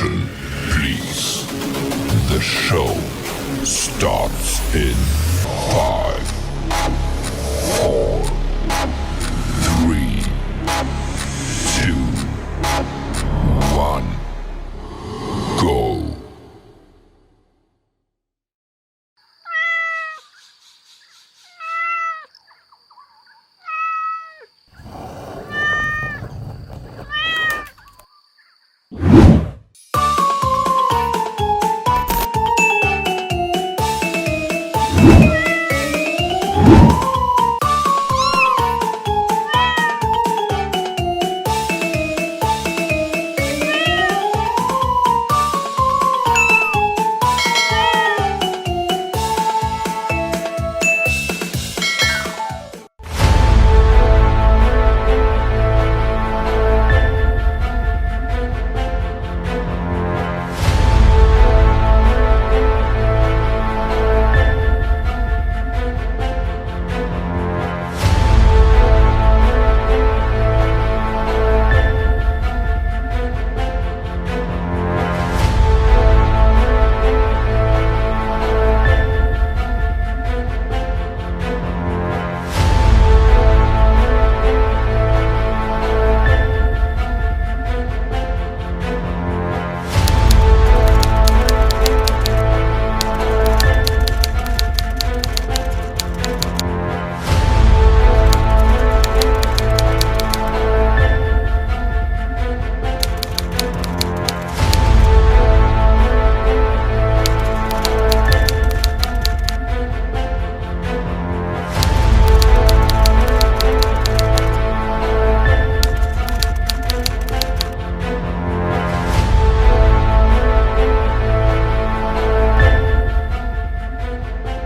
Attention, please. The show starts in 5, 4, 3, 2, 1, go.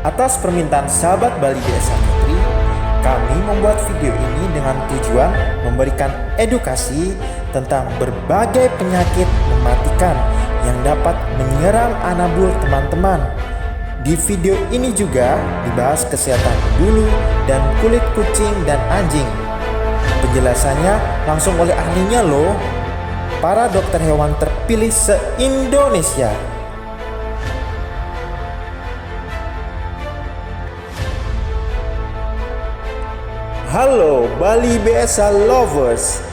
Atas permintaan sahabat Bali BSA Putri, kami membuat video ini dengan tujuan memberikan edukasi tentang berbagai penyakit mematikan yang dapat menyerang anabul teman-teman. Di video ini juga dibahas kesehatan bulu dan kulit kucing dan anjing. Penjelasannya langsung oleh ahlinya loh, para dokter hewan terpilih se-Indonesia. Halo Bali BSA Lovers,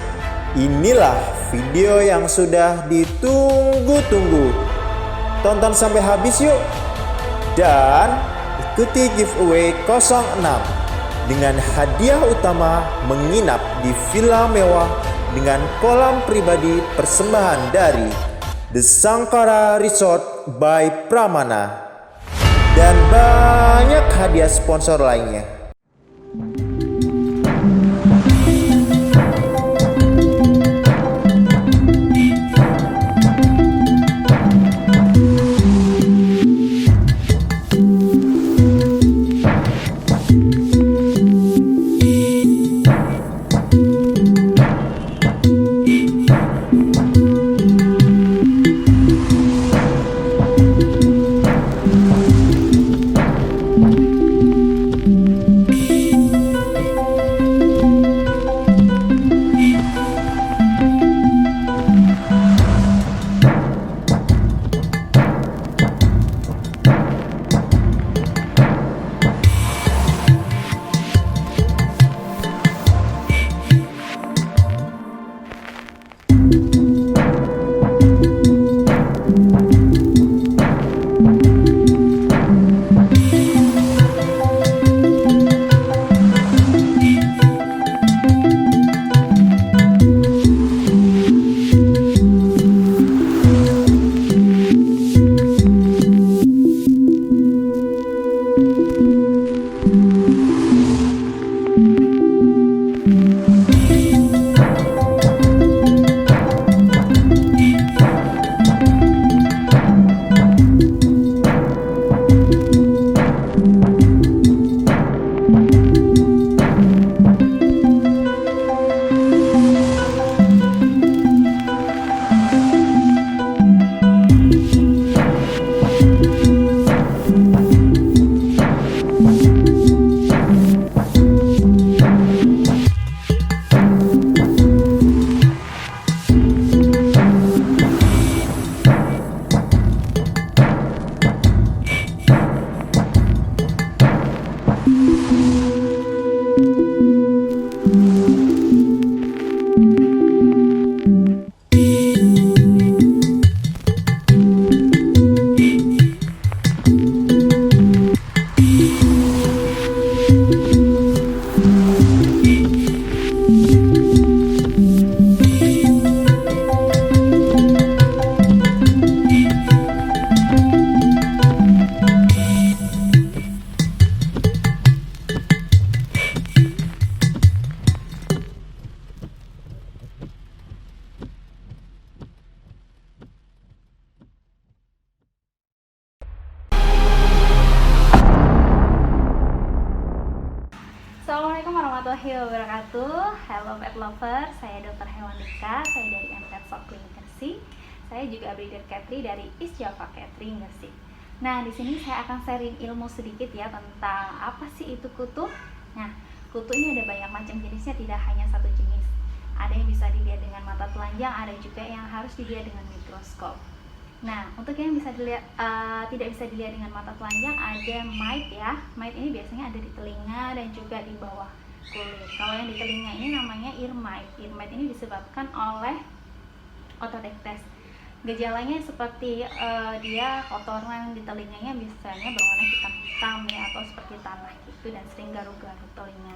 inilah video yang sudah ditunggu-tunggu. Tonton sampai habis yuk, dan ikuti giveaway 06 dengan hadiah utama menginap di villa mewah dengan kolam pribadi persembahan dari The Sangkara Resort by Pramana, dan banyak hadiah sponsor lainnya. warahmatullahi wabarakatuh. Hello pet lover, saya Dr. Hewan Dika, saya dari MPet Shop Clinic Gresik. Saya juga breeder Catri dari East Java Catri Gresik. Nah, di sini saya akan sharing ilmu sedikit ya tentang apa sih itu kutu. Nah, kutu ini ada banyak macam jenisnya, tidak hanya satu jenis. Ada yang bisa dilihat dengan mata telanjang, ada juga yang harus dilihat dengan mikroskop. Nah, untuk yang bisa dilihat, tidak bisa dilihat dengan mata telanjang, ada mite ya. Mite ini biasanya ada di telinga dan juga di bawah kulit. Kalau yang di telinga ini namanya ear mite. Ear mite ini disebabkan oleh otodectes. Gejalanya seperti dia kotoran di telinganya biasanya berwarna hitam-hitam ya, atau seperti tanah gitu dan sering garuk-garuk telinga.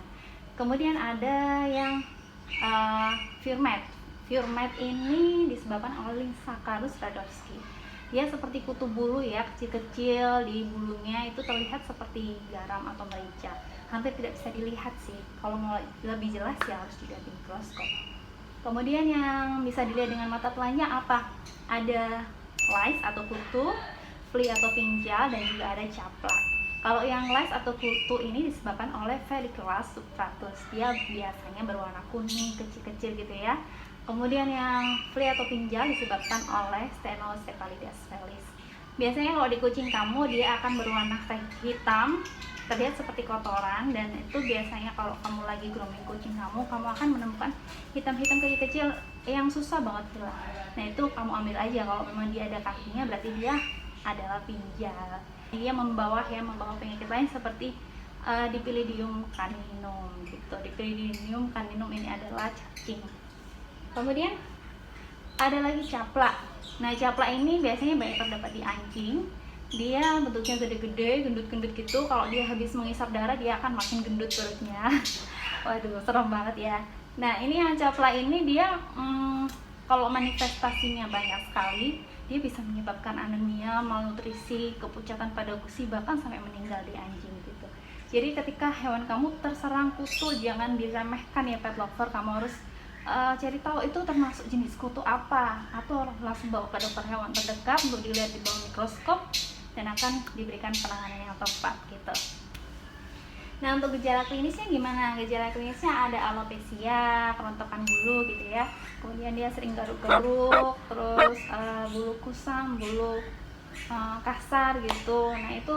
Kemudian ada yang fur mite. Fur mite ini disebabkan oleh Lynsacarus radowski. Dia seperti kutu bulu ya, kecil-kecil di bulunya itu terlihat seperti garam atau merica. Hampir tidak bisa dilihat sih. Kalau mau lebih jelas ya harus dilihat di mikroskop. Kemudian yang bisa dilihat dengan mata telanjang apa? Ada lice atau kutu, flea atau pinjal, dan juga ada caplak. Kalau yang lice atau kutu ini disebabkan oleh Phelicurus substratus. Dia biasanya berwarna kuning, kecil-kecil gitu ya. Kemudian yang flea atau pinjal disebabkan oleh Stenocephalides felis. Biasanya kalau di kucing kamu dia akan berwarna hitam, terlihat seperti kotoran, dan itu biasanya kalau kamu lagi grooming kucing kamu akan menemukan hitam-hitam kecil-kecil yang susah banget hilang. Nah, itu kamu ambil aja, kalau memang dia ada kakinya berarti dia adalah pinjal. Dia membawa penyakit lain seperti Dipilidinium caninum gitu. Dipilidinium caninum ini adalah cacing. Kemudian ada lagi caplak. Nah, caplak ini biasanya banyak terdapat di anjing. Dia bentuknya gede-gede, gendut-gendut gitu. Kalau dia habis mengisap darah, dia akan makin gendut perutnya. Waduh, serem banget ya. Nah, ini yang caplak ini dia kalau manifestasinya banyak sekali, dia bisa menyebabkan anemia, malnutrisi, kepucatan pada gusi, bahkan sampai meninggal di anjing gitu. Jadi ketika hewan kamu terserang kutu, jangan diremehkan ya pet lover. Kamu harus cari tahu itu termasuk jenis kutu apa, atau langsung bawa ke dokter hewan terdekat untuk dilihat di bawah mikroskop dan akan diberikan penanganan yang tepat gitu. Nah, untuk gejala klinisnya gimana? Gejala klinisnya ada alopecia, kerontokan bulu gitu ya. Kemudian dia sering garuk-garuk, terus bulu kusam, bulu kasar gitu. Nah, itu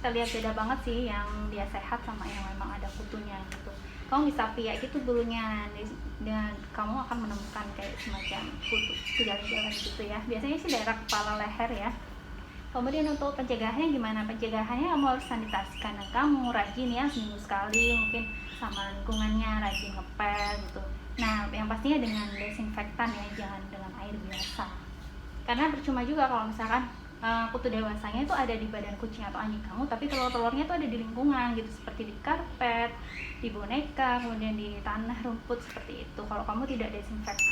terlihat beda banget sih yang dia sehat sama yang memang ada kutunya gitu. Kamu bisa piak gitu bulunya dan kamu akan menemukan kayak semacam kutu, gejala-gejala gitu ya. Biasanya sih daerah kepala leher ya. Kemudian untuk pencegahannya gimana? Pencegahannya kamu harus sanitasi kandang kamu, rajin ya, seminggu sekali mungkin sama lingkungannya, rajin ngepel gitu. Nah, yang pastinya dengan desinfektan ya, jangan dengan air biasa. Karena percuma juga kalau misalkan kutu dewasanya itu ada di badan kucing atau anjing kamu, tapi telur-telurnya itu ada di lingkungan gitu, seperti di karpet, di boneka, kemudian di tanah, rumput seperti itu. Kalau kamu tidak desinfeksi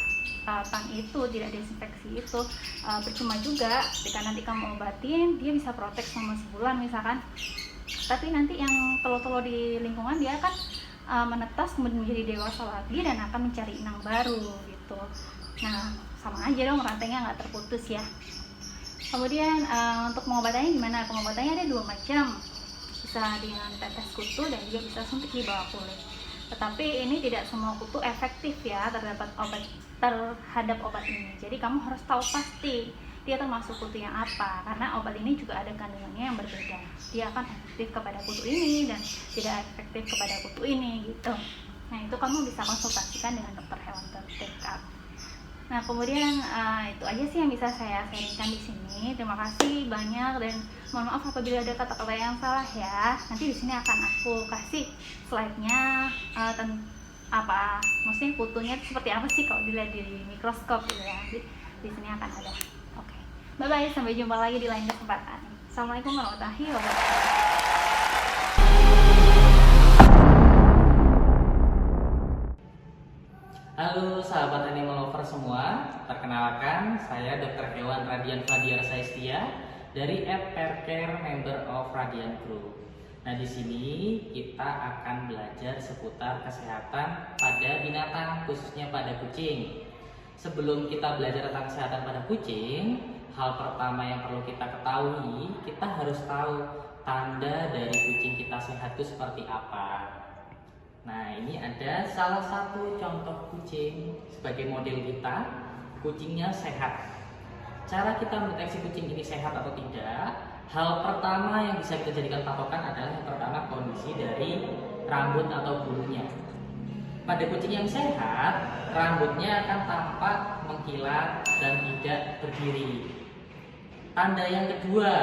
itu, percuma juga. Ketika nanti kamu obatin, dia bisa protek selama sebulan misalkan, tapi nanti yang telur-telur di lingkungan dia akan menetas kemudian menjadi dewasa lagi dan akan mencari inang baru gitu. Nah, sama aja dong, rantainya nggak terputus ya. Kemudian untuk pengobatannya gimana? Pengobatannya ada 2 macam, bisa dengan tetes kutu dan juga bisa suntik di bawah kulit. Tetapi ini tidak semua kutu efektif ya terhadap obat ini. Jadi kamu harus tahu pasti dia termasuk kutu yang apa, karena obat ini juga ada kandungannya yang berbeda. Dia akan efektif kepada kutu ini dan tidak efektif kepada kutu ini gitu. Nah, itu kamu bisa konsultasikan dengan dokter hewan terdekat. Nah, kemudian itu aja sih yang bisa saya sharingkan di sini. Terima kasih banyak dan mohon maaf apabila ada kata-kata yang salah ya. Nanti di sini akan aku kasih slide-nya maksudnya kutunya seperti apa sih kalau dilihat di mikroskop gitu ya. Di sini akan ada. Oke. Bye bye, sampai jumpa lagi di lain kesempatan. Assalamualaikum warahmatullahi wabarakatuh. Halo sahabat animal lover semua, perkenalkan saya Dr. Hewan Radian Fadiar Saistia dari Percare Member of Radian Group. Nah, di sini kita akan belajar seputar kesehatan pada binatang, khususnya pada kucing. Sebelum kita belajar tentang kesehatan pada kucing, hal pertama yang perlu kita ketahui, kita harus tahu tanda dari kucing kita sehat itu seperti apa. Nah, ini ada salah satu contoh kucing sebagai model kita. Kucingnya sehat. Cara kita mendeteksi kucing ini sehat atau tidak, hal pertama yang bisa kita jadikan patokan adalah yang pertama kondisi dari rambut atau bulunya. Pada kucing yang sehat, rambutnya akan tampak mengkilat dan tidak berdiri. Tanda yang kedua,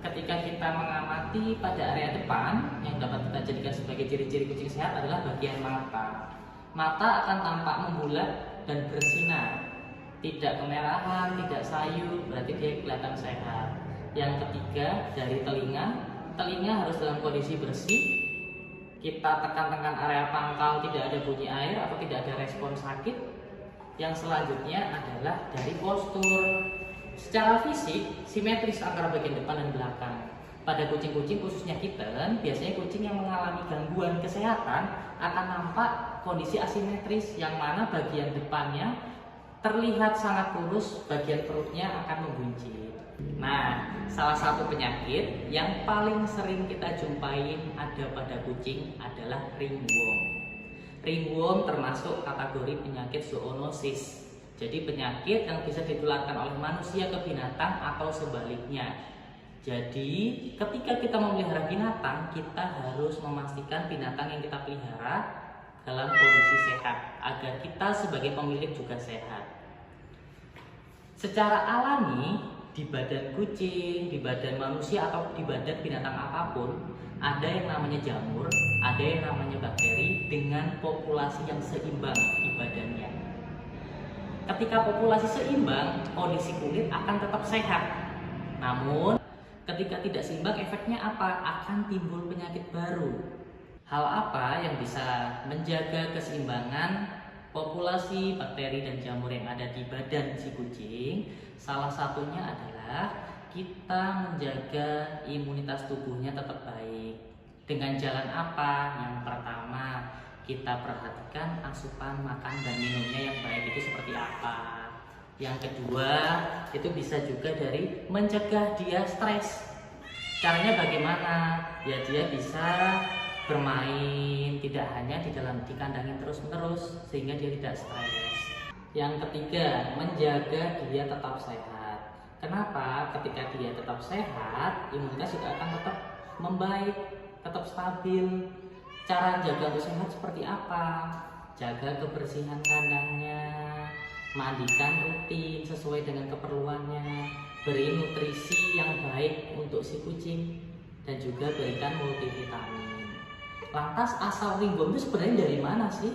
ketika kita mengamati pada area depan yang dapat kita jadikan sebagai ciri-ciri kucing sehat adalah bagian mata. Mata akan tampak membulat dan bersinar, tidak kemerahan, tidak sayu, berarti dia kelihatan sehat. Yang ketiga, dari telinga harus dalam kondisi bersih. Kita tekan-tekan area pangkal, tidak ada bunyi air atau tidak ada respon sakit. Yang selanjutnya adalah dari postur. Secara fisik, simetris antara bagian depan dan belakang. Pada kucing-kucing khususnya kitten, biasanya kucing yang mengalami gangguan kesehatan akan nampak kondisi asimetris, yang mana bagian depannya terlihat sangat kurus, bagian perutnya akan membuncit. Nah, salah satu penyakit yang paling sering kita jumpain ada pada kucing adalah ringworm. Ringworm termasuk kategori penyakit zoonosis. Jadi penyakit yang bisa ditularkan oleh manusia ke binatang atau sebaliknya. Jadi ketika kita memelihara binatang, kita harus memastikan binatang yang kita pelihara dalam kondisi sehat agar kita sebagai pemilik juga sehat. Secara alami di badan kucing, di badan manusia atau di badan binatang apapun ada yang namanya jamur, ada yang namanya bakteri dengan populasi yang seimbang di badannya. Ketika populasi seimbang, kondisi kulit akan tetap sehat. Namun, ketika tidak seimbang, efeknya apa? Akan timbul penyakit baru. Hal apa yang bisa menjaga keseimbangan populasi bakteri dan jamur yang ada di badan si kucing? Salah satunya adalah kita menjaga imunitas tubuhnya tetap baik. Dengan jalan apa? Yang pertama, kita perhatikan asupan makan dan minumnya yang baik itu seperti apa. Yang kedua, itu bisa juga dari mencegah dia stres. Caranya bagaimana? Ya dia bisa bermain, tidak hanya di kandangin terus-menerus sehingga dia tidak stres. Yang ketiga, menjaga dia tetap sehat. Kenapa? Ketika dia tetap sehat, imunitas juga akan tetap membaik, tetap stabil. Cara jaga untuk sehat seperti apa? Jaga kebersihan kandangnya, mandikan rutin sesuai dengan keperluannya, beri nutrisi yang baik untuk si kucing, dan juga berikan multivitamin. Lantas asal ringworm itu sebenarnya dari mana sih?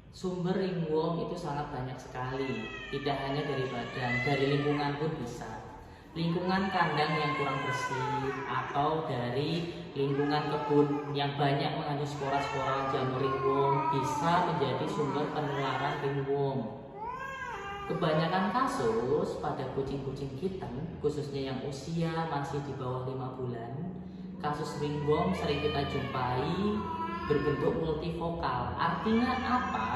Sumber ringworm itu sangat banyak sekali, tidak hanya dari badan, dari lingkungan pun bisa. Lingkungan kandang yang kurang bersih atau dari lingkungan kebun yang banyak mengandung spora-spora jamur ringworm bisa menjadi sumber penularan ringworm. Kebanyakan kasus pada kucing-kucing kitten, khususnya yang usia masih di bawah 5 bulan, kasus ringworm sering kita jumpai berbentuk multifokal. Artinya apa?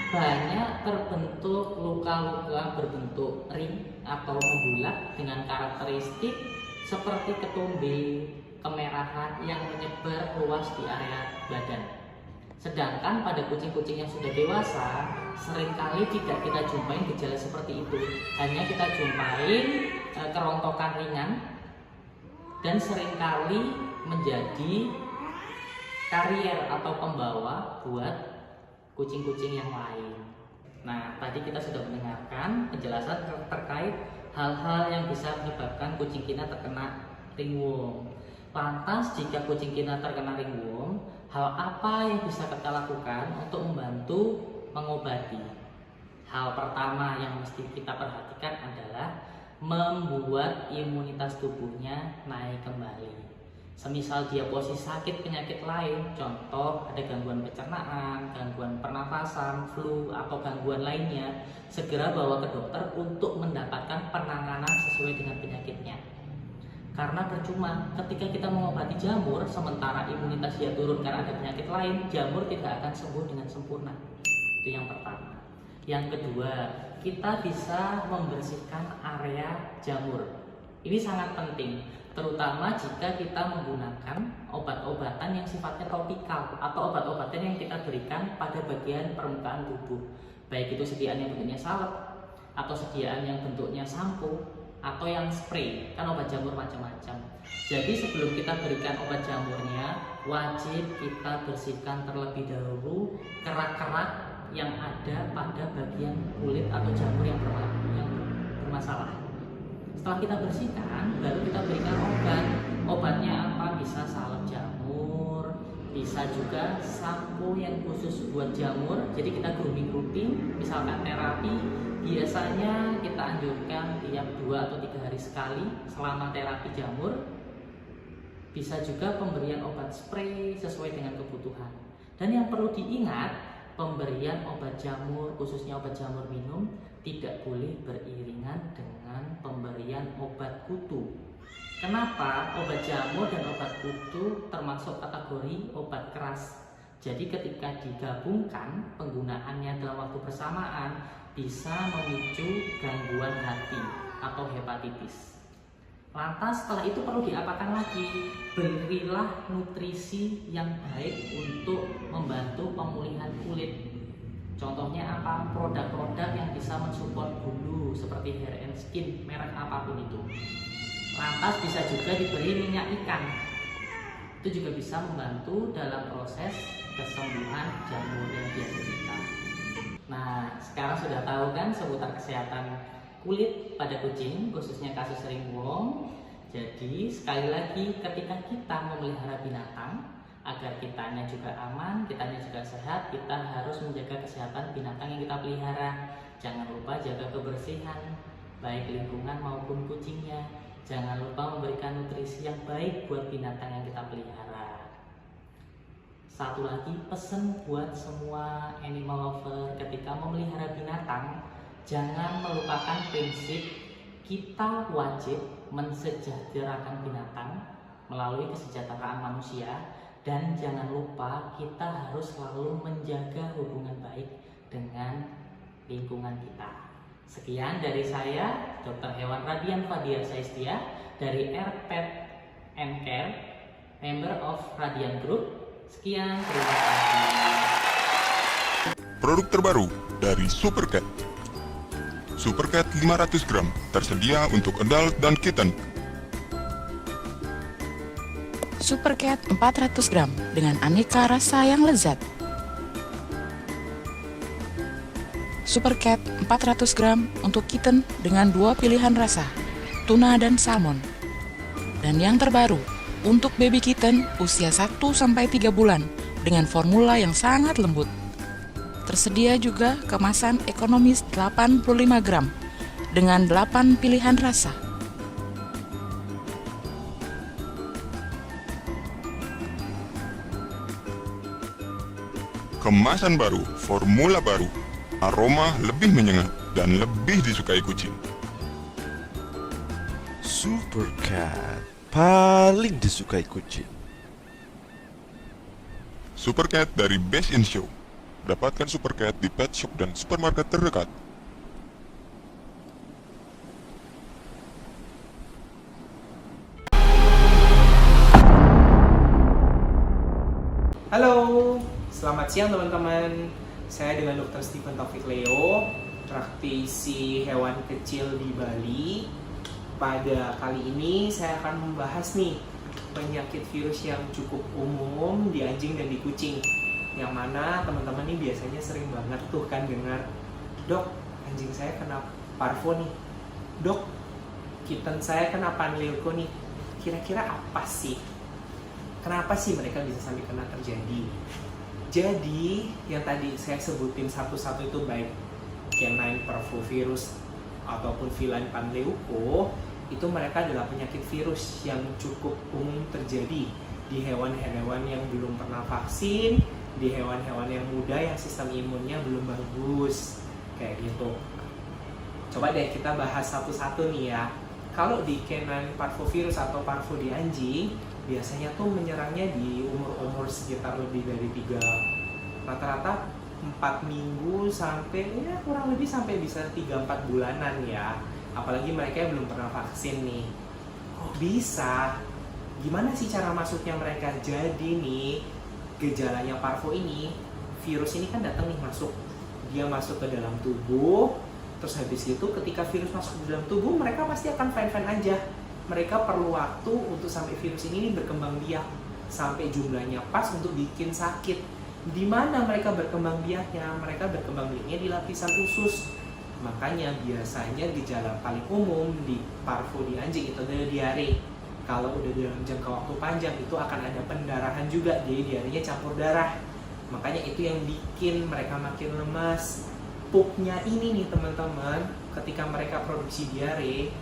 Banyak terbentuk luka-luka berbentuk ring atau membulat dengan karakteristik seperti ketumbe, kemerahan yang menyebar luas di area badan. Sedangkan pada kucing-kucing yang sudah dewasa, seringkali tidak kita jumpai gejala seperti itu. Hanya kita jumpai kerontokan ringan dan seringkali menjadi karier atau pembawa buat kucing-kucing yang lain. Nah, tadi kita sudah mendengarkan penjelasan terkait hal-hal yang bisa menyebabkan kucing kita terkena ringworm. Lantas, jika kucing kita terkena ringworm, hal apa yang bisa kita lakukan untuk membantu mengobati? Hal pertama yang mesti kita perhatikan adalah membuat imunitas tubuhnya naik kembali. Semisal dia posisi sakit penyakit lain, contoh ada gangguan pencernaan, gangguan pernafasan, flu, atau gangguan lainnya, segera bawa ke dokter untuk mendapatkan penanganan sesuai dengan penyakitnya. Karena percuma ketika kita mengobati jamur, sementara imunitas dia turun karena ada penyakit lain, jamur tidak akan sembuh dengan sempurna. Itu yang pertama. Yang kedua, kita bisa membersihkan area jamur. Ini sangat penting, terutama jika kita menggunakan obat-obatan yang sifatnya topikal atau obat-obatan yang kita berikan pada bagian permukaan tubuh. Baik itu sediaan yang bentuknya salep, atau sediaan yang bentuknya sampo, atau yang spray, kan obat jamur macam-macam. Jadi sebelum kita berikan obat jamurnya, wajib kita bersihkan terlebih dahulu kerak-kerak yang ada pada bagian kulit atau jamur yang bermasalah. Setelah kita bersihkan, baru kita berikan obat. Obatnya apa? Bisa salep jamur, bisa juga sampo yang khusus buat jamur. Jadi kita grooming rutin, misalkan terapi, biasanya kita anjurkan tiap 2 atau 3 hari sekali selama terapi jamur. Bisa juga pemberian obat spray sesuai dengan kebutuhan. Dan yang perlu diingat, pemberian obat jamur, khususnya obat jamur minum, tidak boleh beriringan dengan pemberian obat kutu. Kenapa? Obat jamur dan obat kutu termasuk kategori obat keras. Jadi ketika digabungkan, penggunaannya dalam waktu bersamaan bisa memicu gangguan hati atau hepatitis. Lantas setelah itu perlu diapakan lagi? Berilah nutrisi yang baik untuk membantu pemulihan kulit. Contohnya apa? Produk-produk yang bisa mensupport bulu seperti Hair and Skin, merek apapun itu. Lantas bisa juga diberi minyak ikan. Itu juga bisa membantu dalam proses kesembuhan jamur yang diderita. Nah, sekarang sudah tahu kan seputar kesehatan kulit pada kucing, khususnya kasus ringworm. Jadi sekali lagi, ketika kita memelihara binatang, agar kitanya juga aman, kitanya juga sehat, kita harus menjaga kesehatan binatang yang kita pelihara. Jangan lupa jaga kebersihan, baik lingkungan maupun kucingnya. Jangan lupa memberikan nutrisi yang baik buat binatang yang kita pelihara. Satu lagi pesan buat semua animal lover, ketika memelihara binatang, jangan melupakan prinsip kita wajib mensejahterakan binatang melalui kesejahteraan manusia, dan jangan lupa kita harus selalu menjaga hubungan baik dengan lingkungan kita. Sekian dari saya, Dr. Hewan Radian Fadiar Saistia dari Airpet and Care, member of Radian Group. Sekian, terima kasih. Produk terbaru dari Supercat. Supercat 500 gram tersedia untuk adult dan kitten. Supercat 400 gram dengan aneka rasa yang lezat. Supercat 400 gram untuk kitten dengan 2 pilihan rasa, tuna dan salmon. Dan yang terbaru, untuk baby kitten usia 1-3 bulan dengan formula yang sangat lembut. Tersedia juga kemasan ekonomis 85 gram dengan 8 pilihan rasa. Kemasan baru, formula baru, aroma lebih menyengat dan lebih disukai kucing. Supercat paling disukai kucing. Supercat dari Best in Show. Dapatkan Supercat di pet shop dan supermarket terdekat. Halo, selamat siang teman-teman. Saya dengan Dr. Stephen Taufik Leo, praktisi hewan kecil di Bali. Pada kali ini saya akan membahas nih penyakit virus yang cukup umum di anjing dan di kucing. Yang mana teman-teman ini biasanya sering banget tuh kan dengar, "Dok, anjing saya kena parvo nih. Dok, kitten saya kena panleukon nih." Kira-kira apa sih? Kenapa sih mereka bisa sampai kena terjadi? Jadi, yang tadi saya sebutin satu-satu itu baik canine parvovirus ataupun feline panleuko, itu mereka adalah penyakit virus yang cukup umum terjadi di hewan-hewan yang belum pernah vaksin, di hewan-hewan yang muda yang sistem imunnya belum bagus, kayak gitu. Coba deh kita bahas satu-satu nih ya. Kalau di canine parvovirus atau parvo di anjing, biasanya tuh menyerangnya di umur-umur sekitar lebih dari 3, rata-rata 4 minggu sampai ya kurang lebih sampai bisa 3-4 bulanan ya. Apalagi mereka yang belum pernah vaksin nih. kok bisa? Gimana sih cara masuknya mereka? Jadi nih, gejalanya parvo ini, virus ini kan datang nih masuk. Dia masuk ke dalam tubuh, terus habis itu ketika virus masuk ke dalam tubuh, mereka pasti akan fine-fine aja. Mereka perlu waktu untuk sampai virus ini berkembang biak, sampai jumlahnya pas untuk bikin sakit. Di mana mereka berkembang biaknya? Mereka berkembang biaknya di lapisan usus. Makanya biasanya gejala paling umum di parvo di anjing itu adalah diare. Kalau udah dalam jangka waktu panjang itu akan ada pendarahan juga, jadi diarenya campur darah. Makanya itu yang bikin mereka makin lemas. Pupnya ini nih teman-teman, ketika mereka produksi diare,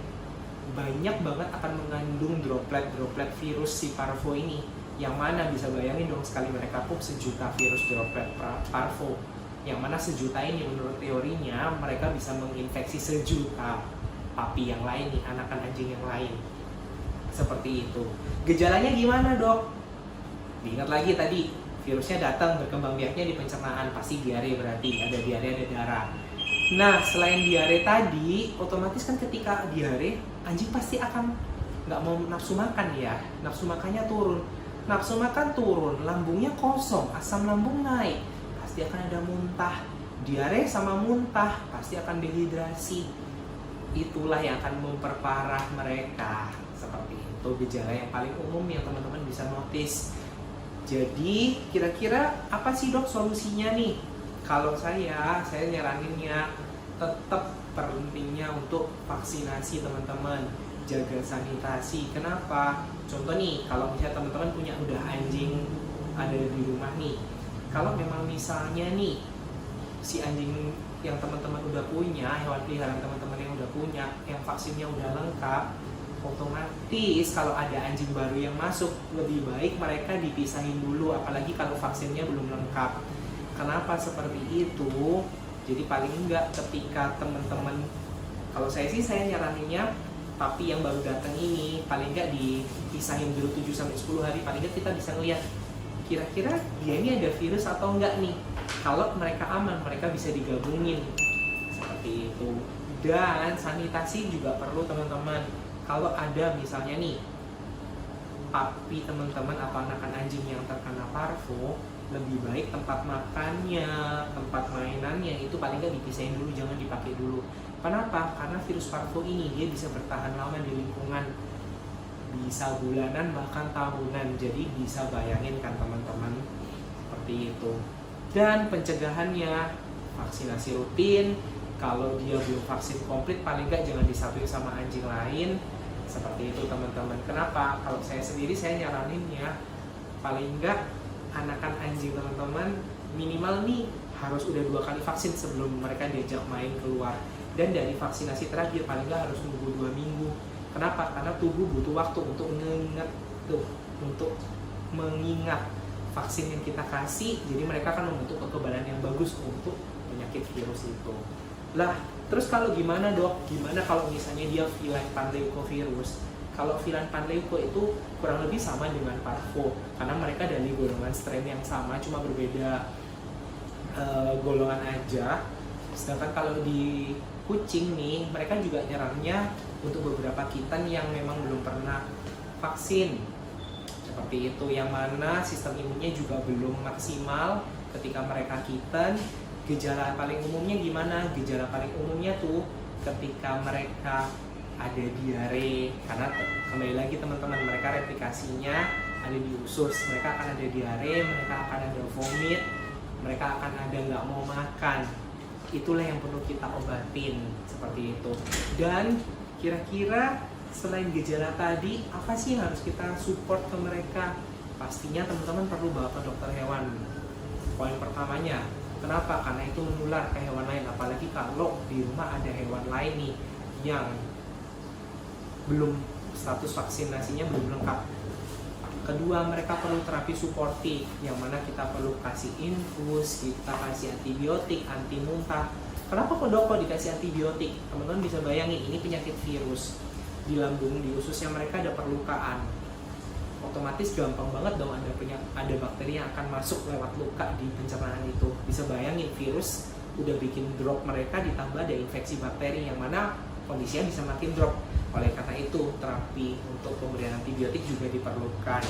banyak banget akan mengandung droplet-droplet virus si parvo ini. Yang mana bisa bayangin dong, sekali mereka pup 1 juta virus droplet parvo. Yang mana 1 juta ini menurut teorinya mereka bisa menginfeksi 1 juta papi yang lain nih, anakan anjing yang lain. Seperti itu. Gejalanya gimana dok? Diingat lagi tadi, virusnya datang berkembang biaknya di pencernaan, pasti diare, berarti ada diare, ada darah. Nah selain diare tadi, otomatis kan ketika diare, anjing pasti akan nggak mau nafsu makan ya, nafsu makannya turun. Nafsu makan turun, lambungnya kosong, asam lambung naik, pasti akan ada muntah. Diare sama muntah pasti akan dehidrasi. Itulah yang akan memperparah mereka. Seperti itu gejala yang paling umum yang teman-teman bisa notice. Jadi kira-kira apa sih dok solusinya nih? Kalau saya nyaraninnya tetap pentingnya untuk vaksinasi teman-teman. Jaga sanitasi. Kenapa? Contoh nih, kalau misalnya teman-teman punya udah anjing ada di rumah nih, kalau memang misalnya nih si anjing yang teman-teman udah punya, hewan peliharaan teman-teman yang udah punya, yang vaksinnya udah lengkap, otomatis kalau ada anjing baru yang masuk, lebih baik mereka dipisahin dulu, apalagi kalau vaksinnya belum lengkap. Kenapa seperti itu? Jadi paling enggak ketika teman-teman, kalau saya sih saya nyaraninnya papi yang baru datang ini paling enggak dipisahin dulu 7-10 hari, paling enggak kita bisa ngeliat kira-kira dia ini ada virus atau enggak nih. Kalau mereka aman, mereka bisa digabungin seperti itu. Dan sanitasi juga perlu teman-teman. Kalau ada misalnya nih papi teman-teman atau anakan anjing yang terkena parvo, lebih baik tempat makannya, tempat mainannya itu paling nggak dipisahin dulu, jangan dipakai dulu. Kenapa? Karena virus parvo ini dia bisa bertahan lama di lingkungan, bisa bulanan bahkan tahunan. Jadi bisa bayangin kan teman-teman, seperti itu. Dan pencegahannya vaksinasi rutin. Kalau dia belum vaksin komplit, paling nggak jangan disatuin sama anjing lain. Seperti itu teman-teman. Kenapa? Kalau saya sendiri saya nyaraninnya paling nggak anakan anjing teman-teman minimal nih harus udah 2 kali vaksin sebelum mereka diajak main keluar. Dan dari vaksinasi terakhir paling nggak harus nunggu 2 minggu. Kenapa? Karena tubuh butuh waktu untuk mengingat vaksin yang kita kasih. Jadi mereka akan membentuk kekebalan yang bagus untuk penyakit virus itu. Lah, terus kalau gimana dok? Gimana kalau misalnya dia feline panleukovirus? Kalau feline panleuko itu kurang lebih sama dengan parvo, karena mereka dari golongan strain yang sama, cuma berbeda golongan aja. Sedangkan kalau di kucing nih, mereka juga nyerangnya untuk beberapa kitten yang memang belum pernah vaksin. Seperti itu, yang mana sistem imunnya juga belum maksimal ketika mereka kitten. Gejala paling umumnya gimana? Gejala paling umumnya tuh ketika mereka ada diare, karena kembali lagi teman-teman, mereka replikasinya ada di usus, mereka akan ada diare, mereka akan ada vomit, mereka akan ada nggak mau makan. Itulah yang perlu kita obatin, seperti itu. Dan kira-kira selain gejala tadi, apa sih yang harus kita support ke mereka? Pastinya teman-teman perlu bawa ke dokter hewan. Poin pertamanya, kenapa? Karena itu menular ke hewan lain, apalagi kalau di rumah ada hewan lain nih yang belum status vaksinasinya belum lengkap. Kedua, mereka perlu terapi suportif, yang mana kita perlu kasih infus, kita kasih antibiotik, anti muntah. Kenapa kok dok dikasih antibiotik? Teman-teman bisa bayangin, ini penyakit virus di lambung, di ususnya mereka ada perlukaan. Otomatis gampang banget dong ada bakteri yang akan masuk lewat luka di pencernaan itu. Bisa bayangin, virus udah bikin drop mereka, ditambah ada infeksi bakteri, yang mana kondisinya bisa makin drop. Oleh karena itu terapi untuk pemberian antibiotik juga diperlukan.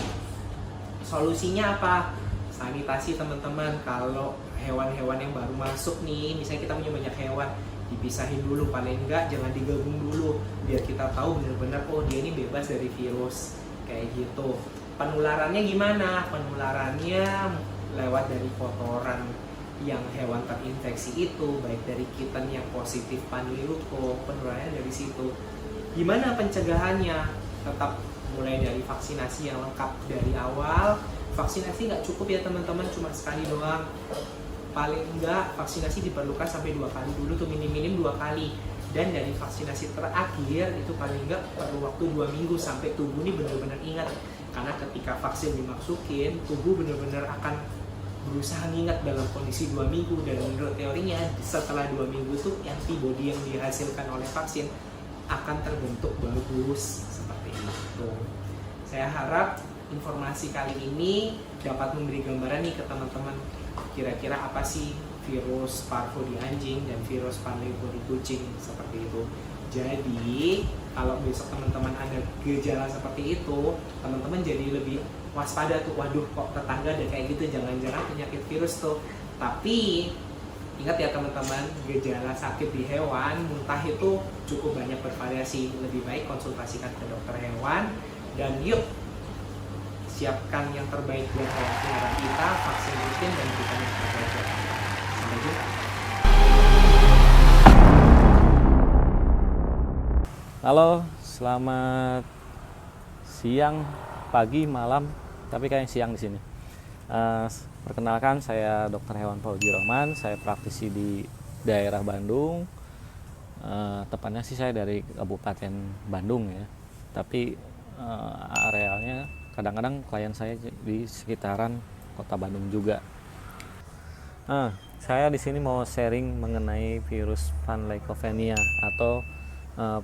Solusinya apa? Sanitasi teman-teman. Kalau hewan-hewan yang baru masuk nih, misalnya kita punya banyak hewan, dipisahin dulu, paling enggak jangan digabung dulu, biar kita tahu benar-benar oh dia ini bebas dari virus kayak gitu. Penularannya gimana? Penularannya lewat dari kotoran yang hewan terinfeksi itu, baik dari kitten yang positif Panleukopenia, penularannya dari situ. Gimana pencegahannya? Tetap mulai dari vaksinasi yang lengkap dari awal. Vaksinasi nggak cukup ya teman-teman, cuma sekali doang. Paling enggak vaksinasi diperlukan sampai 2 kali dulu tuh, minim-minim 2 kali. Dan dari vaksinasi terakhir itu paling enggak perlu waktu 2 minggu sampai tubuh ini benar-benar ingat. Karena ketika vaksin dimasukin, tubuh benar-benar akan berusaha ngingat dalam kondisi 2 minggu. Dan menurut teorinya setelah 2 minggu tuh antibodi yang dihasilkan oleh vaksin akan terbentuk bagus seperti itu. Saya harap informasi kali ini dapat memberi gambaran nih ke teman-teman kira-kira apa sih virus parvo di anjing dan virus Panleukopenia di kucing seperti itu. Jadi kalau besok teman-teman ada gejala seperti itu, teman-teman jadi lebih waspada tuh, waduh kok tetangga ada kayak gitu, jangan-jangan penyakit virus tuh. Tapi ingat ya teman-teman, gejala sakit di hewan, muntah itu cukup banyak bervariasi. Lebih baik konsultasikan ke dokter hewan dan yuk siapkan yang terbaik buat hewan peliharaan kita, vaksin rutin dan vitamin terbaik. Sampai jumpa. Halo, selamat siang, pagi, malam, tapi kayaknya siang di sini. Perkenalkan, saya Dr. Hewan Fauzi Rohman, saya praktisi di daerah Bandung. Tepatnya sih saya dari Kabupaten Bandung ya, tapi arealnya kadang-kadang klien saya di sekitaran kota Bandung juga. Saya di sini mau sharing mengenai virus Panleukopenia atau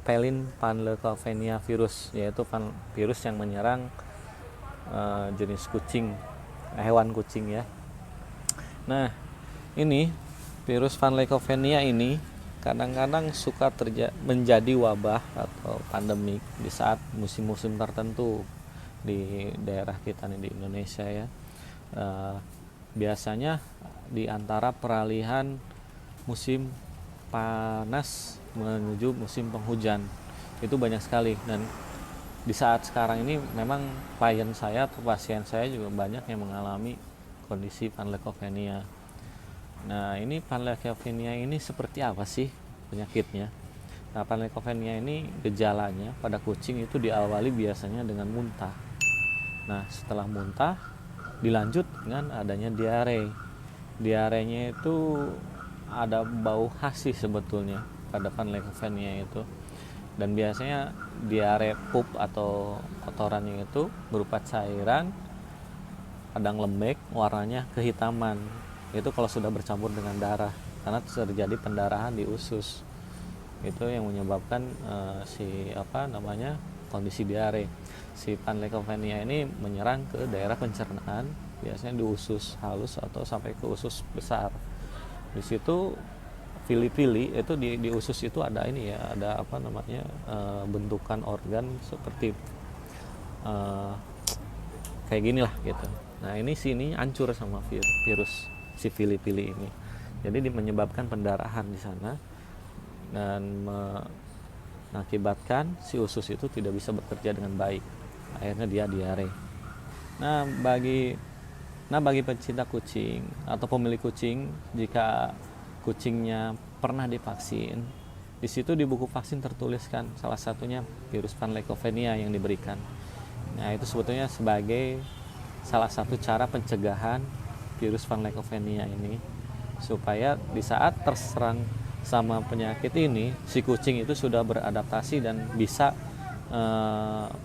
Pelin Panleukopenia virus, yaitu virus yang menyerang jenis kucing, hewan kucing ya. Nah, ini virus Panleukopenia ini kadang-kadang suka menjadi wabah atau pandemik di saat musim-musim tertentu di daerah kita nih di Indonesia ya. Biasanya di antara peralihan musim panas menuju musim penghujan itu banyak sekali, dan di saat sekarang ini memang klien saya atau pasien saya juga banyak yang mengalami kondisi Panleukopenia. Nah, ini Panleukopenia ini seperti apa sih penyakitnya? Nah, Panleukopenia ini gejalanya pada kucing itu diawali biasanya dengan muntah. Nah, setelah muntah dilanjut dengan adanya diare. Diarenya itu ada bau khas sih sebetulnya pada Panleukopenia itu. Dan biasanya diare pup atau kotorannya itu berupa cairan, kadang lembek, warnanya kehitaman. Itu kalau sudah bercampur dengan darah, karena terjadi pendarahan di usus. Itu yang menyebabkan kondisi diare. Si Panleukopenia ini menyerang ke daerah pencernaan, biasanya di usus halus atau sampai ke usus besar. Di situ pili-pili itu di usus itu ada ini ya, ada bentukan organ seperti kayak gini lah gitu. Nah, ini sini hancur sama virus si pili-pili ini. Jadi menyebabkan pendarahan di sana dan mengakibatkan si usus itu tidak bisa bekerja dengan baik. Akhirnya dia diare. Nah, bagi pecinta kucing atau pemilik kucing, jika kucingnya pernah divaksin, di situ di buku vaksin tertuliskan salah satunya virus Panleukopenia yang diberikan. Nah, itu sebetulnya sebagai salah satu cara pencegahan virus Panleukopenia ini, supaya di saat terserang sama penyakit ini, si kucing itu sudah beradaptasi dan bisa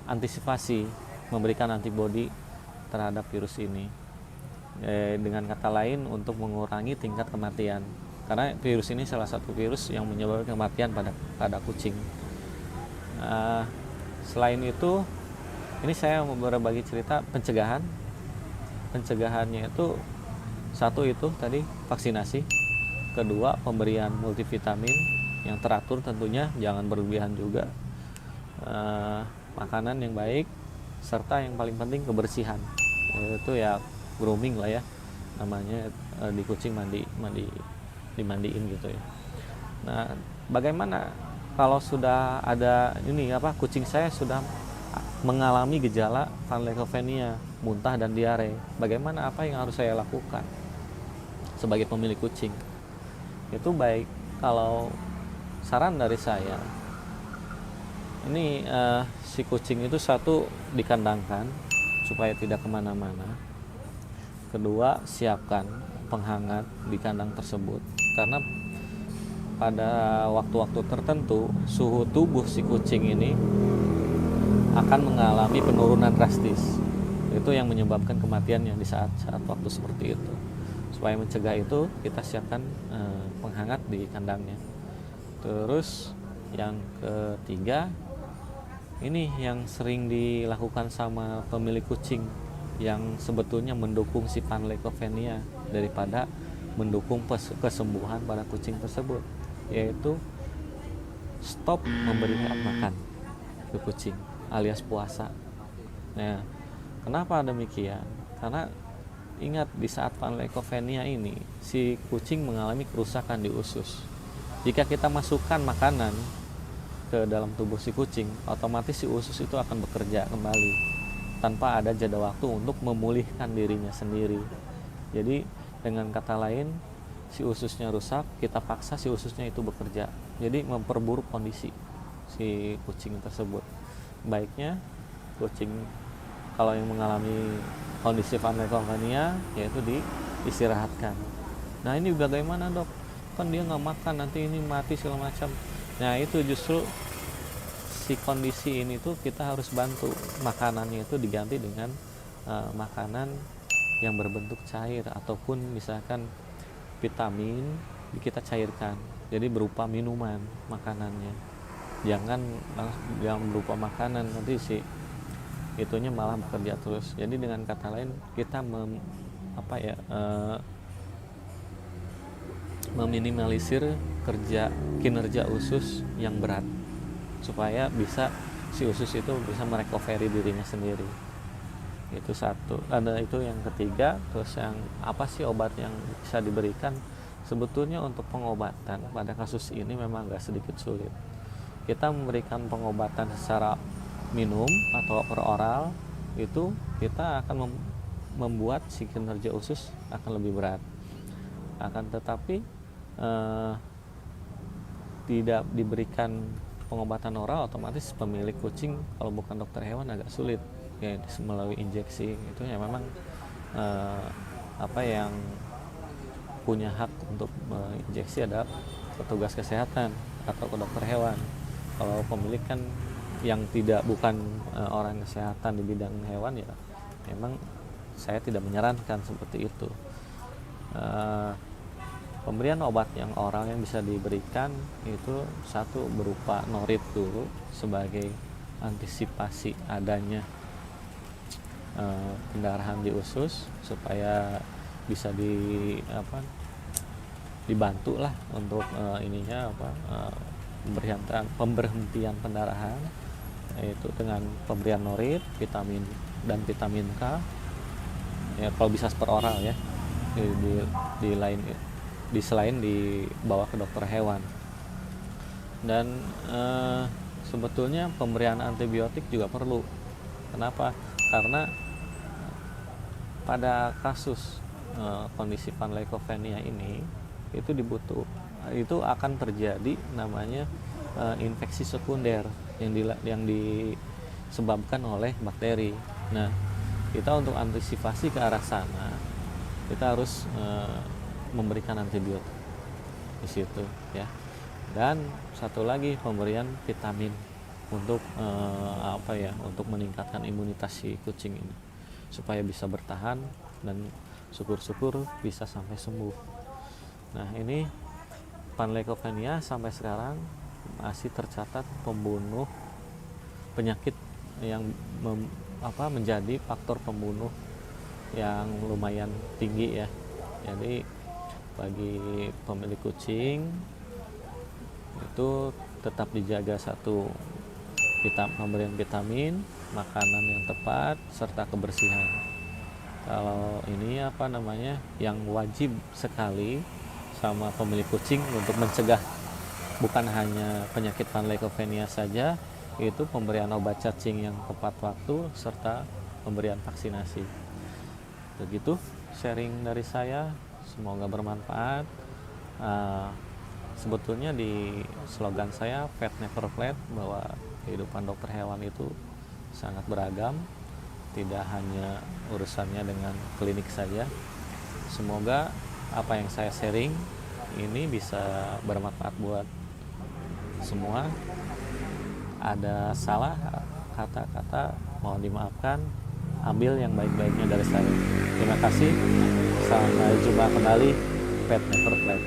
antisipasi, memberikan antibodi terhadap virus ini. Dengan kata lain, untuk mengurangi tingkat kematian, karena virus ini salah satu virus yang menyebabkan kematian pada kucing. Selain itu, ini saya mau berbagi cerita pencegahan. Pencegahannya itu, satu itu tadi vaksinasi, kedua pemberian multivitamin yang teratur tentunya, jangan berlebihan juga. makanan yang baik, serta yang paling penting kebersihan, yaitu ya grooming lah ya namanya, di kucing dimandiin gitu ya. Nah, bagaimana kalau sudah ada kucing saya sudah mengalami gejala panleukopenia, muntah dan diare, bagaimana, apa yang harus saya lakukan sebagai pemilik kucing? Itu baik, kalau saran dari saya ini, si kucing itu satu dikandangkan supaya tidak kemana-mana, kedua siapkan penghangat di kandang tersebut, karena pada waktu-waktu tertentu suhu tubuh si kucing ini akan mengalami penurunan drastis. Itu yang menyebabkan kematiannya di saat-saat waktu seperti itu. Supaya mencegah itu, kita siapkan penghangat di kandangnya. Terus yang ketiga, ini yang sering dilakukan sama pemilik kucing yang sebetulnya mendukung si panleukopenia daripada mendukung kesembuhan pada kucing tersebut, yaitu stop memberikan makan ke kucing alias puasa. Nah, kenapa demikian? Karena ingat, di saat panleukopenia ini si kucing mengalami kerusakan di usus. Jika kita masukkan makanan ke dalam tubuh si kucing, otomatis si usus itu akan bekerja kembali tanpa ada jeda waktu untuk memulihkan dirinya sendiri. Jadi dengan kata lain, si ususnya rusak, kita paksa si ususnya itu bekerja, jadi memperburuk kondisi si kucing tersebut. Baiknya kucing kalau yang mengalami kondisi panleukopenia yaitu diistirahatkan. Nah, ini bagaimana dok? Kan dia nggak makan, nanti ini mati segala macam. Nah, itu justru si kondisi ini tuh kita harus bantu, makanannya itu diganti dengan makanan yang berbentuk cair, ataupun misalkan vitamin kita cairkan, jadi berupa minuman makanannya. Jangan berupa makanan, nanti si itunya malah bekerja terus. Jadi dengan kata lain, kita meminimalisir kinerja usus yang berat, supaya bisa si usus itu bisa merecovery dirinya sendiri. Itu satu. Ada itu yang ketiga. Terus yang apa sih obat yang bisa diberikan? Sebetulnya untuk pengobatan pada kasus ini memang agak sedikit sulit. Kita memberikan pengobatan secara minum atau per oral, itu kita akan membuat si kinerja usus akan lebih berat. Akan tetapi tidak diberikan pengobatan oral, otomatis pemilik kucing kalau bukan dokter hewan agak sulit ya, melalui injeksi. Itu ya memang yang punya hak untuk menginjeksi adalah petugas kesehatan atau ke dokter hewan. Kalau pemilik kan yang bukan orang kesehatan di bidang hewan, ya memang saya tidak menyarankan seperti itu. Pemberian obat yang oral yang bisa diberikan itu satu berupa norit dulu sebagai antisipasi adanya pendarahan di usus, supaya bisa dibantu lah untuk pemberhentian pendarahan, yaitu dengan pemberian norit, vitamin dan vitamin K ya, kalau bisa per oral ya, selain dibawa ke dokter hewan. Dan sebetulnya pemberian antibiotik juga perlu. Kenapa? Karena pada kasus kondisi panleukopenia ini itu akan terjadi namanya infeksi sekunder yang disebabkan oleh bakteri. Nah, kita untuk antisipasi ke arah sana, kita harus memberikan antibiotik di situ ya. Dan satu lagi, pemberian vitamin untuk untuk meningkatkan imunitas si kucing ini supaya bisa bertahan dan syukur-syukur bisa sampai sembuh. Nah, ini panleukopenia sampai sekarang masih tercatat penyakit yang menjadi faktor pembunuh yang lumayan tinggi ya. Jadi bagi pemilik kucing itu tetap dijaga, satu pemberian vitamin, makanan yang tepat, serta kebersihan. Kalau ini yang wajib sekali sama pemilik kucing untuk mencegah bukan hanya penyakit Van Lyckophenia saja, itu pemberian obat cacing yang tepat waktu serta pemberian vaksinasi. Begitu sharing dari saya, semoga bermanfaat. Sebetulnya di slogan saya Pet Never Flat, bahwa kehidupan dokter hewan itu sangat beragam, tidak hanya urusannya dengan klinik saja. Semoga apa yang saya sharing ini bisa bermanfaat buat semua. Ada salah kata-kata mohon dimaafkan, ambil yang baik-baiknya dari saya. Terima kasih, sampai jumpa kembali. Pet Never Flat.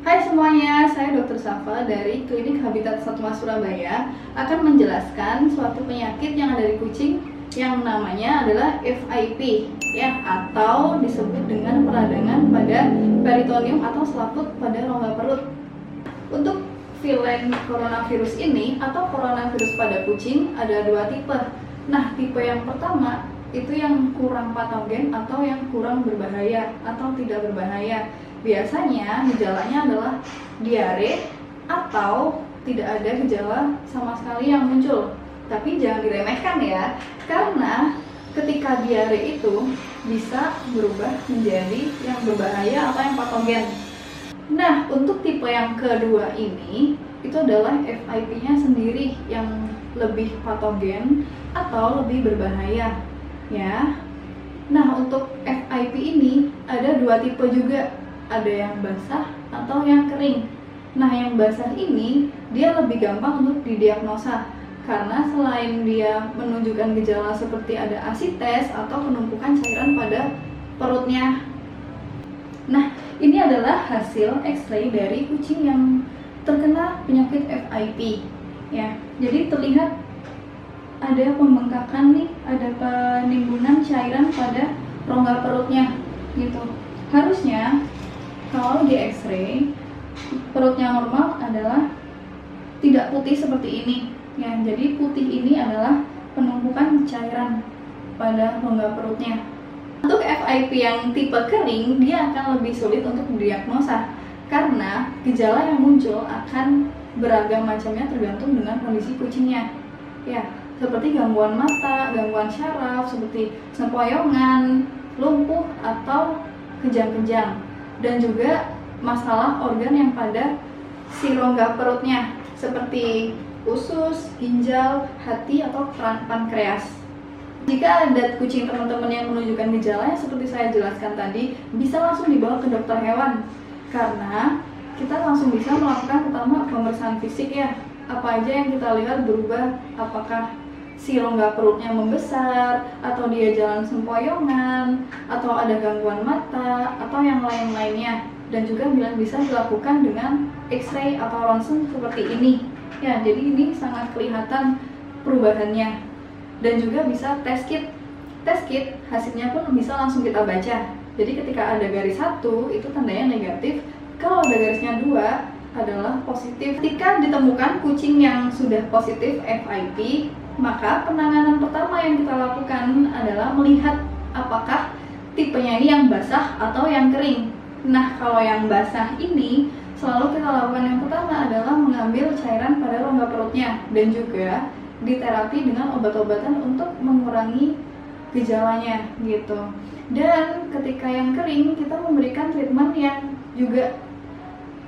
Hai semuanya, saya Dr. Safa dari Klinik Habitat Satwa Surabaya akan menjelaskan suatu penyakit yang ada di kucing yang namanya adalah FIP ya, atau disebut dengan peradangan pada peritoneum atau selaput pada rongga perut. Untuk viren coronavirus ini atau coronavirus pada kucing ada dua tipe. Nah, tipe yang pertama itu yang kurang patogen atau yang kurang berbahaya atau tidak berbahaya. Biasanya gejalanya adalah diare atau tidak ada gejala sama sekali yang muncul. Tapi jangan diremehkan ya, karena ketika diare itu bisa berubah menjadi yang berbahaya atau yang patogen. Nah, untuk tipe yang kedua ini itu adalah FIP-nya sendiri yang lebih patogen atau lebih berbahaya ya. Nah, untuk FIP ini ada dua tipe juga. Ada yang basah atau yang kering. Nah, yang basah ini dia lebih gampang untuk didiagnosa karena selain dia menunjukkan gejala seperti ada asites atau penumpukan cairan pada perutnya. Nah, ini adalah hasil X-ray dari kucing yang terkena penyakit FIP ya. Jadi terlihat ada pembengkakan nih, ada penimbunan cairan pada rongga perutnya gitu. Harusnya kalau di X-ray perutnya normal adalah tidak putih seperti ini ya. Jadi putih ini adalah penumpukan cairan pada rongga perutnya. Untuk FIP yang tipe kering dia akan lebih sulit untuk didiagnosa karena gejala yang muncul akan beragam macamnya tergantung dengan kondisi kucingnya ya, seperti gangguan mata, gangguan syaraf seperti sempoyongan, lumpuh atau kejang-kejang, dan juga masalah organ yang pada si rongga perutnya seperti usus, ginjal, hati, atau pankreas. Jika ada kucing teman-teman yang menunjukkan gejala yang seperti saya jelaskan tadi, bisa langsung dibawa ke dokter hewan karena kita langsung bisa melakukan pertama pemeriksaan fisik ya. Apa aja yang kita lihat berubah, apakah si rongga perutnya membesar, atau dia jalan sempoyongan, atau ada gangguan mata, atau yang lain-lainnya. Dan juga bisa dilakukan dengan X-ray atau ronsen seperti ini. Ya, jadi ini sangat kelihatan perubahannya. Dan juga bisa test kit. Test kit hasilnya pun bisa langsung kita baca. Jadi ketika ada garis 1 itu tandanya negatif, kalau ada garisnya 2 adalah positif. Ketika ditemukan kucing yang sudah positif FIP, maka penanganan pertama yang kita lakukan adalah melihat apakah tipenya ini yang basah atau yang kering. Nah, kalau yang basah ini selalu kita lakukan yang pertama adalah mengambil cairan pada rongga perutnya dan juga diterapi dengan obat-obatan untuk mengurangi gejalanya gitu. Dan ketika yang kering kita memberikan treatment yang juga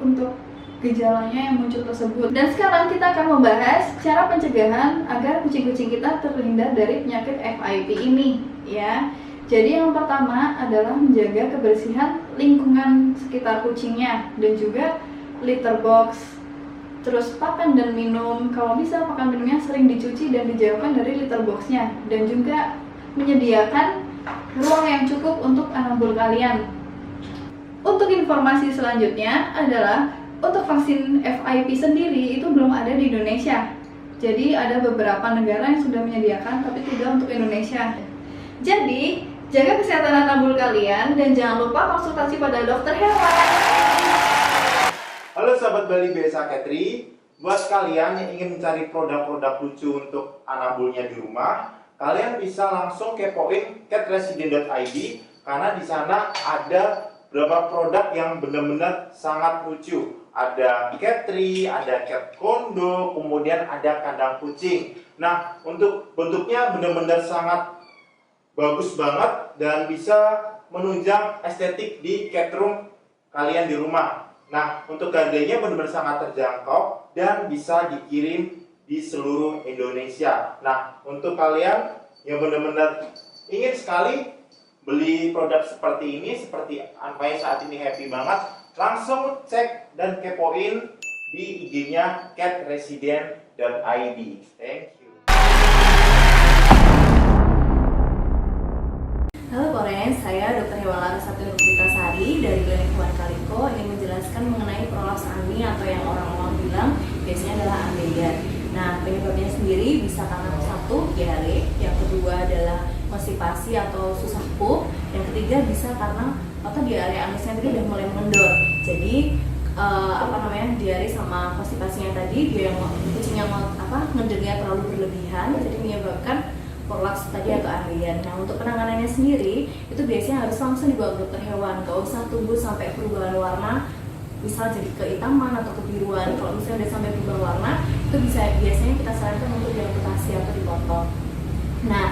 untuk gejalanya yang muncul tersebut. Dan sekarang kita akan membahas cara pencegahan agar kucing-kucing kita terhindar dari penyakit FIP ini ya. Jadi yang pertama adalah menjaga kebersihan lingkungan sekitar kucingnya dan juga litter box. Terus pakan dan minum, kalau bisa pakan minumnya sering dicuci dan dijauhkan dari litter boxnya. Dan juga menyediakan ruang yang cukup untuk anabul kalian. Untuk informasi selanjutnya adalah untuk vaksin FIP sendiri itu belum ada di Indonesia. Jadi ada beberapa negara yang sudah menyediakan tapi tidak untuk Indonesia. Jadi jaga kesehatan anabul kalian dan jangan lupa konsultasi pada dokter hewan. Bali BSA Catri, buat kalian yang ingin mencari produk-produk lucu untuk anabulnya di rumah, kalian bisa langsung kepoin catresident.id karena di sana ada beberapa produk yang benar-benar sangat lucu. Ada cat tree, ada cat kondo, kemudian ada kandang kucing. Nah, untuk bentuknya benar-benar sangat bagus banget dan bisa menunjang estetik di cat room kalian di rumah. Nah, untuk harganya benar-benar sangat terjangkau dan bisa dikirim di seluruh Indonesia. Nah, untuk kalian yang benar-benar ingin sekali beli produk seperti ini, seperti Anfaya saat ini happy banget, langsung cek dan kepoin di IG-nya catresident.id. Thank you. Halo Koren, saya Dr. Hewan Larasati Nurbitasari dari Klinik Hewan Kaliko ingin menjelaskan mengenai prolaps AMI atau yang orang-orang bilang biasanya adalah ambeien. Nah, penyebabnya sendiri bisa karena satu, diare, yang kedua adalah konstipasi atau susah pup, yang ketiga bisa karena atau diare anusnya tadi udah mulai mengendor. Jadi diare sama konstipasinya tadi dia yang kucingnya ngedernya terlalu berlebihan, jadi menyebabkan prolaps tadi atau ambeien. Nah, untuk penanganannya sendiri itu biasanya harus langsung dibawa ke dokter hewan, gak usah tunggu sampai perubahan warna, misal jadi keitaman atau kebiruan. Kalau misalnya udah sampai berubah warna, itu biasanya kita sarankan untuk diamputasi atau dipotong. Nah,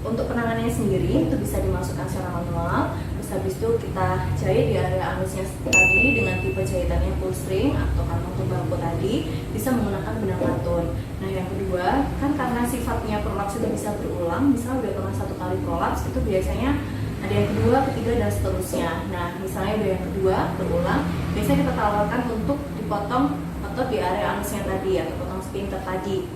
untuk penanganannya sendiri itu bisa dimasukkan secara manual. Terus habis itu kita jahit di area anusnya tadi dengan tipe jahitannya full string atau kantong untuk bambu tadi, bisa menggunakan benang katun. Nah, yang kedua kan karena sifatnya prolaps itu bisa berulang, misal udah pernah satu kali prolaps itu biasanya ada yang kedua, ketiga, dan seterusnya. Nah, misalnya udah yang kedua berulang, biasanya kita tawarkan untuk dipotong atau di area anusnya tadi atau potong sphincter tadi.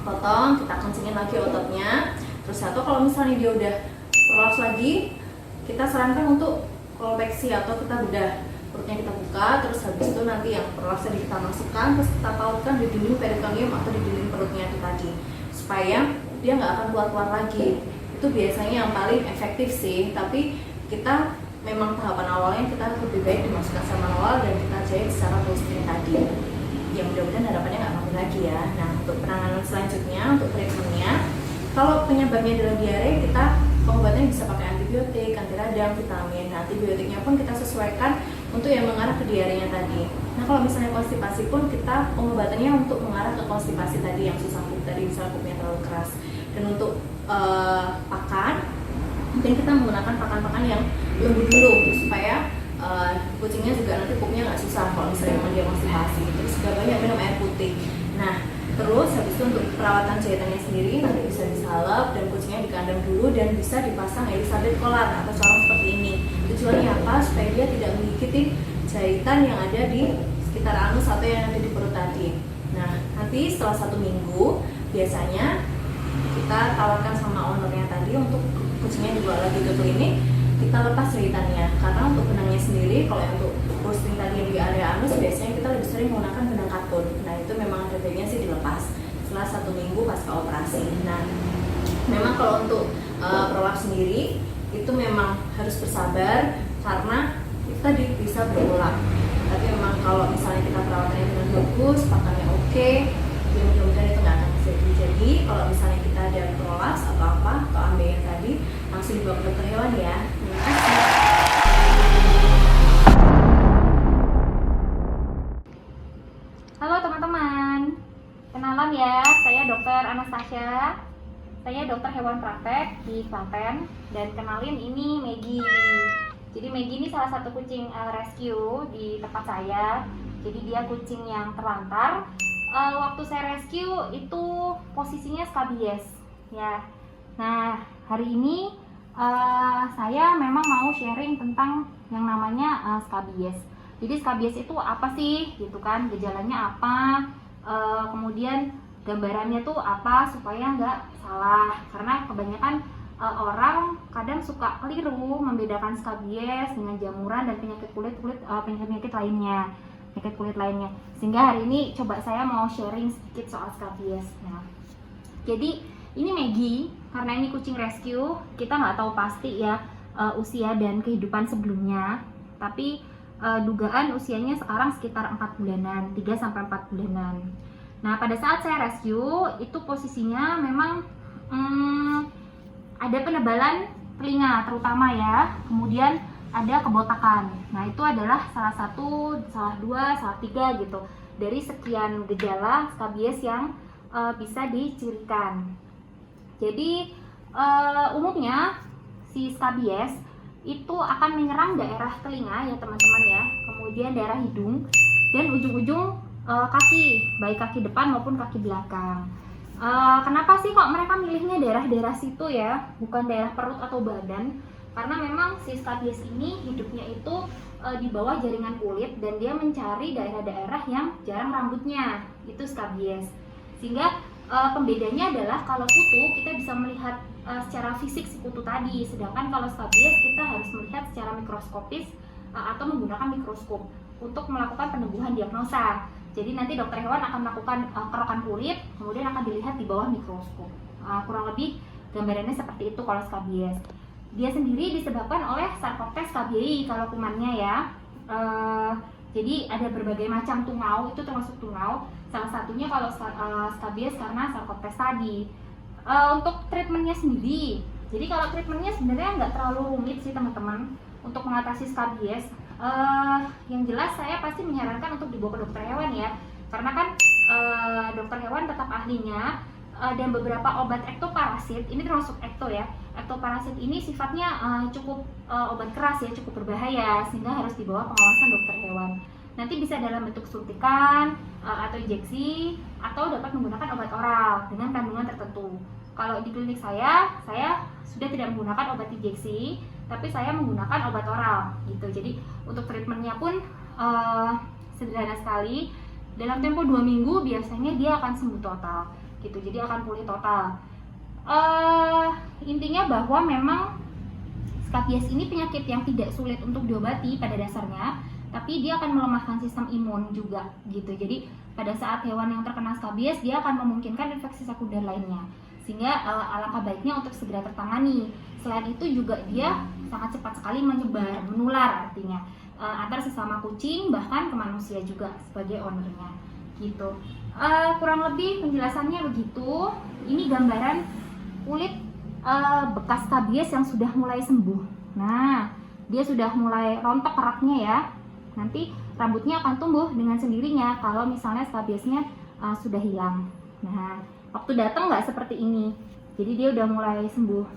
Potong, kita kencingin lagi ototnya. Terus atau kalau misalnya dia udah prolaps lagi, kita sarankan untuk kolopeksi atau kita bedah perutnya, kita buka, terus habis itu nanti yang prolaps tadi kita masukkan, terus kita pautkan di dinding peritoneum atau di dinding perutnya itu tadi, supaya dia nggak akan keluar-keluar lagi. Itu biasanya yang paling efektif sih, tapi kita memang tahapan awalnya kita lebih baik dimasukkan secara manual dan kita jahit secara full string tadi. Ya mudah-mudahan harapannya nggak makin lagi ya. Nah, untuk penanganan selanjutnya, untuk treatmentnya, kalau penyebabnya adalah diare, kita pengobatannya bisa pakai antibiotik, anti radang, vitamin. Nah, antibiotiknya pun kita sesuaikan untuk yang mengarah ke diarenya tadi. Nah, kalau misalnya konstipasi pun kita pengobatannya untuk mengarah ke konstipasi tadi yang susah pup tadi, misalnya pupnya terlalu keras. Dan untuk pakan, mungkin kita menggunakan pakan-pakan yang lembut dulu supaya kucingnya juga nanti pupnya nggak susah kalau misalnya dia konstipasi. Terus juga banyak minum air putih. Nah, terus habis itu untuk perawatan jahitannya sendiri nanti bisa disalep dan kucingnya dikandang dulu dan bisa dipasang Elizabeth collar atau corong seperti ini. Tujuannya apa? Supaya dia tidak menggigiti jahitan yang ada di sekitar anus atau yang ada di perut tadi. Nah, nanti setelah 1 minggu biasanya kita tawarkan sama ownernya tadi untuk kucingnya dibawa lagi ke klinik, kita lepas jahitannya. Karena untuk benangnya sendiri, kalau yang untuk posting tadi yang di area anus, biasanya kita lebih sering menggunakan benang katun. Nah, itu memang ada baiknya sih dilepas setelah 1 minggu pasca operasi. Nah, memang kalau untuk prolaps sendiri itu memang harus bersabar karena itu tadi bisa berulang. Tapi memang kalau misalnya kita perawatannya dengan bagus, pakannya oke, ya mudah-mudahan itu nggak akan terjadi. Jadi kalau misalnya kita ada prolaps atau ambeien tadi, langsung dibawa ke dokter hewan ya. Terima kasih. Halo teman-teman, kenalan ya, saya Dr. Anastasia. Saya dokter hewan praktek di Klaten dan kenalin ini Maggie. Jadi Maggie ini salah satu kucing rescue di tempat saya. Jadi dia kucing yang terlantar. Waktu saya rescue itu posisinya skabies ya. Nah, hari ini saya memang mau sharing tentang yang namanya skabies. Jadi skabies itu apa sih gitu kan, gejalanya apa, kemudian gambarannya tuh apa supaya nggak salah, karena kebanyakan orang kadang suka keliru membedakan skabies dengan jamuran dan penyakit kulit lainnya. Sehingga hari ini coba saya mau sharing sedikit soal skabies. Nah, jadi ini Maggie, karena ini kucing rescue, kita nggak tahu pasti ya usia dan kehidupan sebelumnya, tapi dugaan usianya sekarang sekitar 4 bulanan, 3-4 bulanan. Nah, pada saat saya rescue itu posisinya memang ada penebalan telinga terutama ya, kemudian ada kebotakan. Nah, itu adalah salah 1, salah 2, salah 3 gitu dari sekian gejala skabies yang bisa dicirikan. Jadi umumnya si skabies itu akan menyerang daerah telinga ya teman-teman ya, kemudian daerah hidung dan ujung-ujung kaki, baik kaki depan maupun kaki belakang. Kenapa sih kok mereka milihnya daerah-daerah situ ya, bukan daerah perut atau badan? Karena memang si skabies ini hidupnya itu di bawah jaringan kulit dan dia mencari daerah-daerah yang jarang rambutnya, itu skabies. Sehingga pembedanya adalah kalau kutu kita bisa melihat secara fisik si kutu tadi, sedangkan kalau skabies kita harus melihat secara mikroskopis atau menggunakan mikroskop untuk melakukan peneguhan diagnosa. Jadi nanti dokter hewan akan melakukan kerokan kulit, kemudian akan dilihat di bawah mikroskop. Kurang lebih gambarannya seperti itu kalau skabies. Dia sendiri disebabkan oleh Sarcoptes scabiei kalau kumannya ya. Jadi ada berbagai macam tungau, itu termasuk tungau. Salah satunya kalau skabies karena Sarcoptes tadi. Untuk treatmentnya sendiri, jadi kalau treatmentnya sebenarnya nggak terlalu rumit sih teman-teman untuk mengatasi skabies. Yang jelas saya pasti menyarankan untuk dibawa ke dokter hewan ya, karena kan dokter hewan tetap ahlinya. Dan beberapa obat ektoparasit, ini termasuk ekto ya, ektoparasit ini sifatnya cukup obat keras ya, cukup berbahaya, sehingga harus dibawa pengawasan dokter hewan. Nanti bisa dalam bentuk suntikan atau injeksi, atau dapat menggunakan obat oral dengan kandungan tertentu. Kalau di klinik saya sudah tidak menggunakan obat injeksi, tapi saya menggunakan obat oral gitu. Jadi untuk treatmentnya pun sederhana sekali, dalam tempo 2 minggu biasanya dia akan sembuh total gitu, jadi akan pulih total. Intinya bahwa memang skabies ini penyakit yang tidak sulit untuk diobati pada dasarnya, tapi dia akan melemahkan sistem imun juga gitu. Jadi pada saat hewan yang terkena skabies, dia akan memungkinkan infeksi sekunder lainnya, sehingga alangkah baiknya untuk segera tertangani. Selain itu juga dia sangat cepat sekali menyebar, menular artinya antar sesama kucing, bahkan ke manusia juga sebagai ownernya gitu. Kurang lebih penjelasannya begitu. Ini gambaran kulit bekas skabies yang sudah mulai sembuh. Nah, dia sudah mulai rontok keraknya ya. Nanti rambutnya akan tumbuh dengan sendirinya kalau misalnya skabiesnya sudah hilang. Nah, waktu datang nggak seperti ini, jadi dia udah mulai sembuh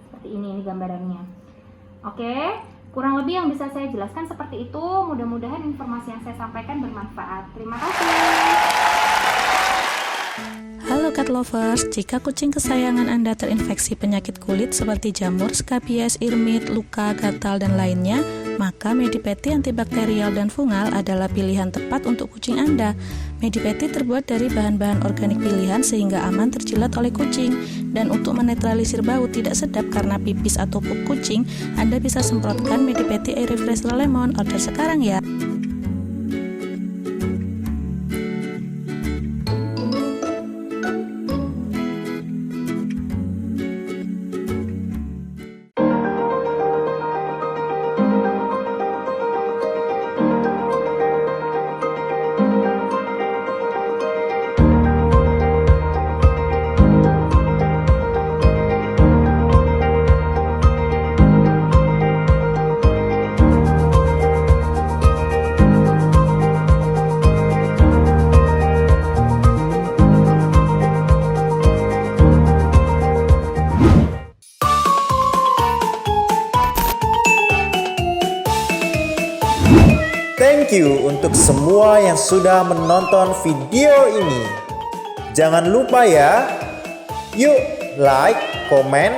seperti ini gambarannya. Oke, kurang lebih yang bisa saya jelaskan seperti itu. Mudah-mudahan informasi yang saya sampaikan bermanfaat. Terima kasih. Halo cat lovers, jika kucing kesayangan Anda terinfeksi penyakit kulit seperti jamur, skabies, irmit, luka, gatal, dan lainnya, maka Medipeti antibakterial dan fungal adalah pilihan tepat untuk kucing Anda. Medipeti terbuat dari bahan-bahan organik pilihan sehingga aman terjilat oleh kucing. Dan untuk menetralisir bau tidak sedap karena pipis atau pup kucing, Anda bisa semprotkan Medipeti Air Refresher Lemon. Order sekarang ya. Thank you untuk semua yang sudah menonton video ini. Jangan lupa ya, yuk like, komen,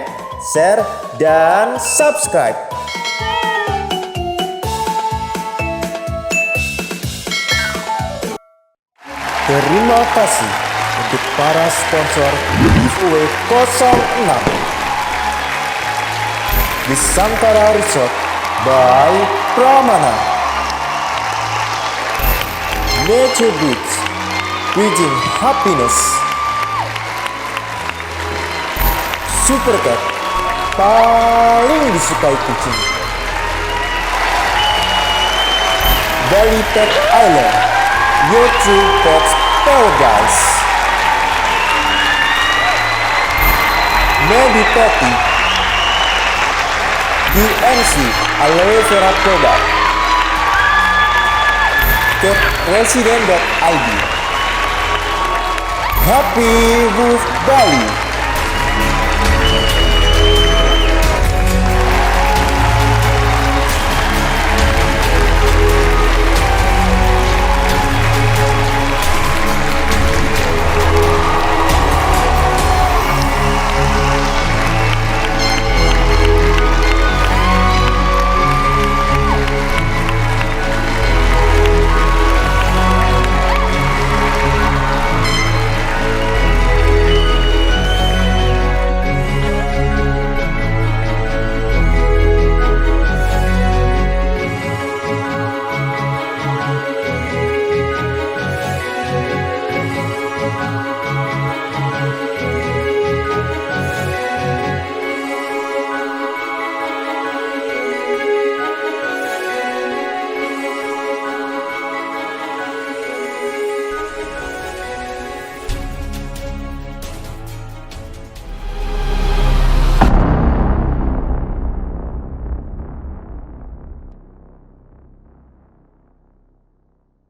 share, dan subscribe. Terima kasih untuk para sponsor giveaway 06 di Santara Resort by Pramana. Nature Beats, Bridging Happiness. Supercat, paling disukai kucing. Bali Pet Island, your true pet paradise. Medipeti, DNC Aloe Vera Product, CatResident.id. Happy with Bali.